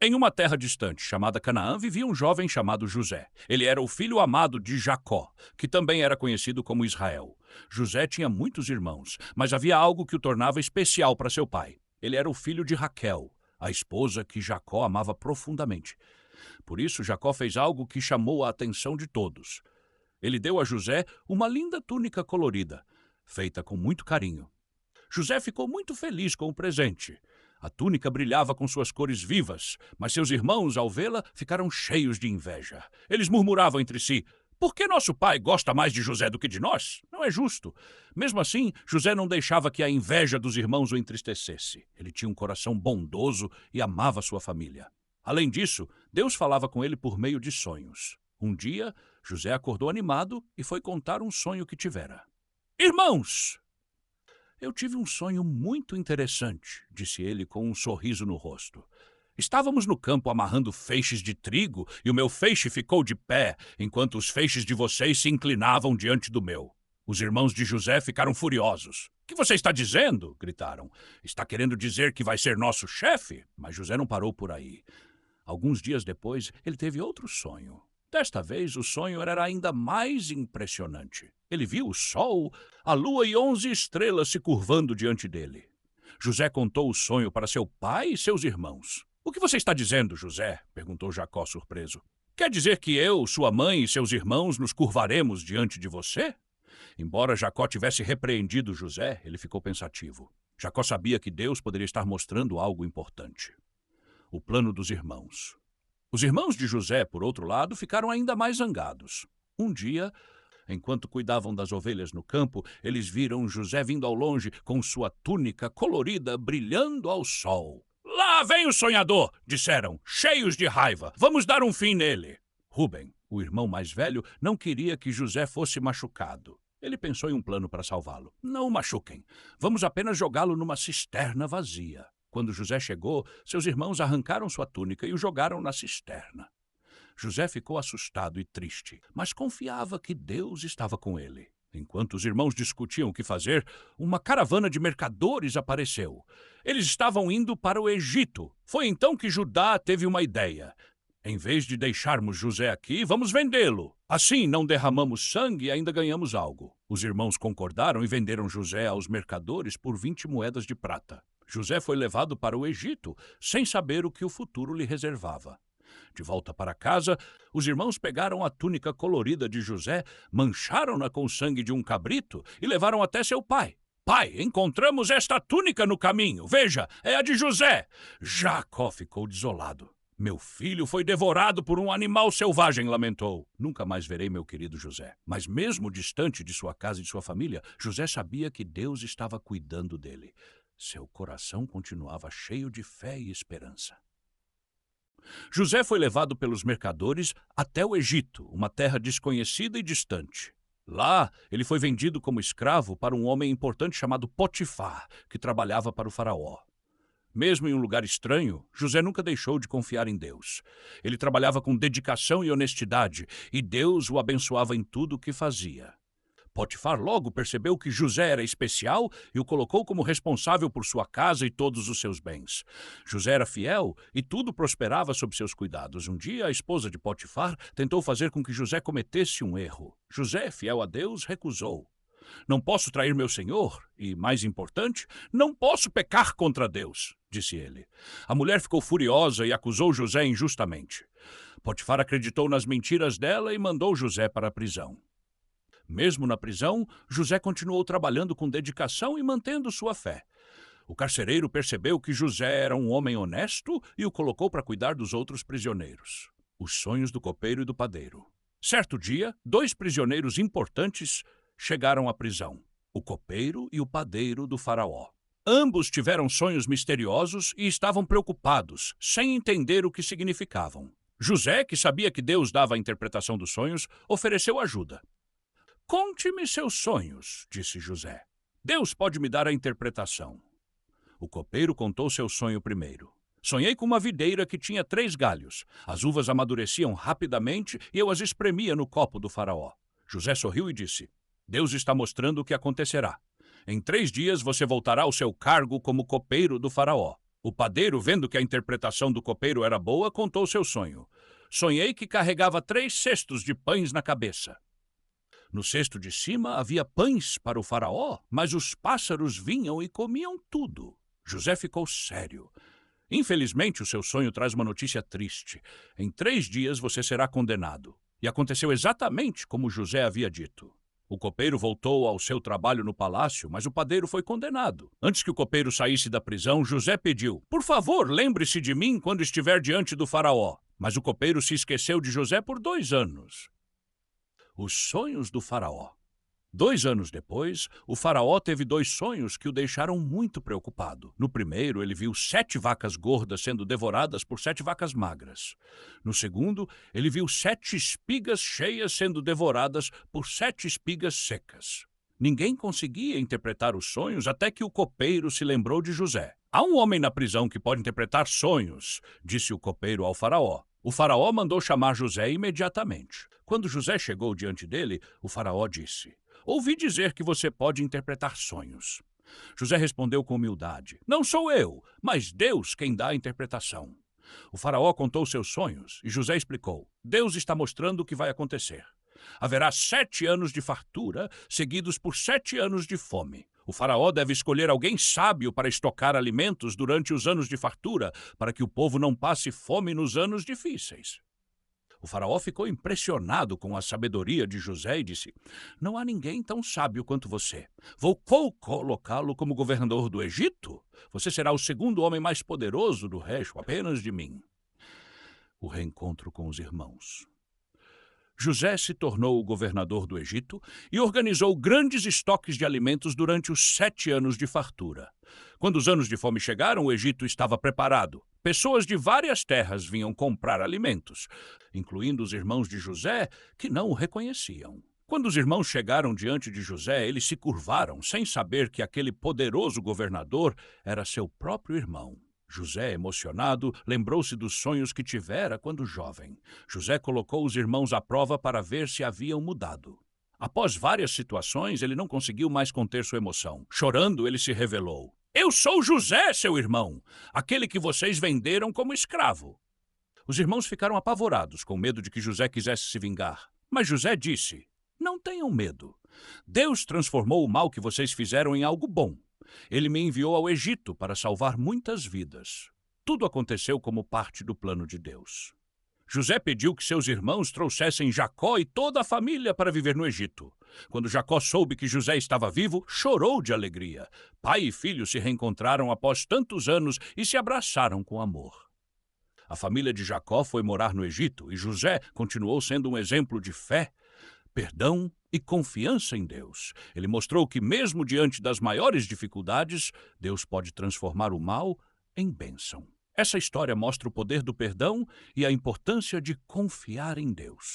Em uma terra distante, chamada Canaã, vivia um jovem chamado José. Ele era o filho amado de Jacó, que também era conhecido como Israel. José tinha muitos irmãos, mas havia algo que o tornava especial para seu pai. Ele era o filho de Raquel, a esposa que Jacó amava profundamente. Por isso, Jacó fez algo que chamou a atenção de todos. Ele deu a José uma linda túnica colorida, feita com muito carinho. José ficou muito feliz com o presente. A túnica brilhava com suas cores vivas, mas seus irmãos, ao vê-la, ficaram cheios de inveja. Eles murmuravam entre si: por que nosso pai gosta mais de José do que de nós? Não é justo. Mesmo assim, José não deixava que a inveja dos irmãos o entristecesse. Ele tinha um coração bondoso e amava sua família. Além disso, Deus falava com ele por meio de sonhos. Um dia, José acordou animado e foi contar um sonho que tivera. Irmãos! Eu tive um sonho muito interessante, disse ele com um sorriso no rosto. Estávamos no campo amarrando feixes de trigo e o meu feixe ficou de pé, enquanto os feixes de vocês se inclinavam diante do meu. Os irmãos de José ficaram furiosos. — O que você está dizendo? Gritaram. — Está querendo dizer que vai ser nosso chefe? Mas José não parou por aí. Alguns dias depois, ele teve outro sonho. Desta vez, o sonho era ainda mais impressionante. Ele viu o sol, a lua e 11 estrelas se curvando diante dele. José contou o sonho para seu pai e seus irmãos. — O que você está dizendo, José? Perguntou Jacó surpreso. — Quer dizer que eu, sua mãe e seus irmãos nos curvaremos diante de você? Embora Jacó tivesse repreendido José, ele ficou pensativo. Jacó sabia que Deus poderia estar mostrando algo importante. O plano dos irmãos. Os irmãos de José, por outro lado, ficaram ainda mais zangados. Um dia, enquanto cuidavam das ovelhas no campo, eles viram José vindo ao longe com sua túnica colorida brilhando ao sol. — Lá vem o sonhador! Disseram, cheios de raiva. Vamos dar um fim nele. Rúben, o irmão mais velho, não queria que José fosse machucado. Ele pensou em um plano para salvá-lo. — Não o machuquem. Vamos apenas jogá-lo numa cisterna vazia. Quando José chegou, seus irmãos arrancaram sua túnica e o jogaram na cisterna. José ficou assustado e triste, mas confiava que Deus estava com ele. Enquanto os irmãos discutiam o que fazer, uma caravana de mercadores apareceu. Eles estavam indo para o Egito. Foi então que Judá teve uma ideia. Em vez de deixarmos José aqui, vamos vendê-lo. Assim, não derramamos sangue e ainda ganhamos algo. Os irmãos concordaram e venderam José aos mercadores por 20 moedas de prata. José foi levado para o Egito, sem saber o que o futuro lhe reservava. De volta para casa, os irmãos pegaram a túnica colorida de José, mancharam-na com o sangue de um cabrito e levaram até seu pai. — Pai, encontramos esta túnica no caminho. Veja, é a de José. Jacó ficou desolado. — Meu filho foi devorado por um animal selvagem, lamentou. Nunca mais verei meu querido José. Mas mesmo distante de sua casa e de sua família, José sabia que Deus estava cuidando dele. Seu coração continuava cheio de fé e esperança. José foi levado pelos mercadores até o Egito, uma terra desconhecida e distante. Lá, ele foi vendido como escravo para um homem importante chamado Potifar, que trabalhava para o faraó. Mesmo em um lugar estranho, José nunca deixou de confiar em Deus. Ele trabalhava com dedicação e honestidade, e Deus o abençoava em tudo o que fazia. Potifar logo percebeu que José era especial e o colocou como responsável por sua casa e todos os seus bens. José era fiel e tudo prosperava sob seus cuidados. Um dia, a esposa de Potifar tentou fazer com que José cometesse um erro. José, fiel a Deus, recusou. — Não posso trair meu senhor e, mais importante, não posso pecar contra Deus, disse ele. A mulher ficou furiosa e acusou José injustamente. Potifar acreditou nas mentiras dela e mandou José para a prisão. Mesmo na prisão, José continuou trabalhando com dedicação e mantendo sua fé. O carcereiro percebeu que José era um homem honesto e o colocou para cuidar dos outros prisioneiros. Os sonhos do copeiro e do padeiro. Certo dia, 2 prisioneiros importantes chegaram à prisão: o copeiro e o padeiro do faraó. Ambos tiveram sonhos misteriosos e estavam preocupados, sem entender o que significavam. José, que sabia que Deus dava a interpretação dos sonhos, ofereceu ajuda. — Conte-me seus sonhos, disse José. Deus pode me dar a interpretação. O copeiro contou seu sonho primeiro. — Sonhei com uma videira que tinha 3 galhos. As uvas amadureciam rapidamente e eu as espremia no copo do faraó. José sorriu e disse: — Deus está mostrando o que acontecerá. Em 3 dias você voltará ao seu cargo como copeiro do faraó. O padeiro, vendo que a interpretação do copeiro era boa, contou seu sonho. Sonhei que carregava 3 cestos de pães na cabeça. No cesto de cima havia pães para o faraó, mas os pássaros vinham e comiam tudo. José ficou sério. Infelizmente, o seu sonho traz uma notícia triste. Em 3 dias você será condenado. E aconteceu exatamente como José havia dito. O copeiro voltou ao seu trabalho no palácio, mas o padeiro foi condenado. Antes que o copeiro saísse da prisão, José pediu: "Por favor, lembre-se de mim quando estiver diante do faraó." Mas o copeiro se esqueceu de José por 2 anos. Os sonhos do faraó. 2 anos depois, o faraó teve 2 sonhos que o deixaram muito preocupado. No primeiro, ele viu 7 vacas gordas sendo devoradas por 7 vacas magras. No segundo, ele viu 7 espigas cheias sendo devoradas por 7 espigas secas. Ninguém conseguia interpretar os sonhos até que o copeiro se lembrou de José. "Há um homem na prisão que pode interpretar sonhos", disse o copeiro ao faraó. O faraó mandou chamar José imediatamente. Quando José chegou diante dele, o faraó disse: "Ouvi dizer que você pode interpretar sonhos." José respondeu com humildade: "Não sou eu, mas Deus quem dá a interpretação." O faraó contou seus sonhos e José explicou: "Deus está mostrando o que vai acontecer. Haverá 7 anos de fartura, seguidos por 7 anos de fome. O faraó deve escolher alguém sábio para estocar alimentos durante os anos de fartura, para que o povo não passe fome nos anos difíceis." O faraó ficou impressionado com a sabedoria de José e disse: "Não há ninguém tão sábio quanto você. Vou colocá-lo como governador do Egito. Você será o segundo homem mais poderoso do resto, apenas de mim." O reencontro com os irmãos. José se tornou o governador do Egito e organizou grandes estoques de alimentos durante os 7 anos de fartura. Quando os anos de fome chegaram, o Egito estava preparado. Pessoas de várias terras vinham comprar alimentos, incluindo os irmãos de José, que não o reconheciam. Quando os irmãos chegaram diante de José, eles se curvaram, sem saber que aquele poderoso governador era seu próprio irmão. José, emocionado, lembrou-se dos sonhos que tivera quando jovem. José colocou os irmãos à prova para ver se haviam mudado. Após várias situações, ele não conseguiu mais conter sua emoção. Chorando, ele se revelou: "Eu sou José, seu irmão, aquele que vocês venderam como escravo." Os irmãos ficaram apavorados, com medo de que José quisesse se vingar. Mas José disse: "Não tenham medo. Deus transformou o mal que vocês fizeram em algo bom. Ele me enviou ao Egito para salvar muitas vidas. Tudo aconteceu como parte do plano de Deus." José pediu que seus irmãos trouxessem Jacó e toda a família para viver no Egito. Quando Jacó soube que José estava vivo, chorou de alegria. Pai e filho se reencontraram após tantos anos e se abraçaram com amor. A família de Jacó foi morar no Egito e José continuou sendo um exemplo de fé, perdão e confiança em Deus. Ele mostrou que, mesmo diante das maiores dificuldades, Deus pode transformar o mal em bênção. Essa história mostra o poder do perdão e a importância de confiar em Deus.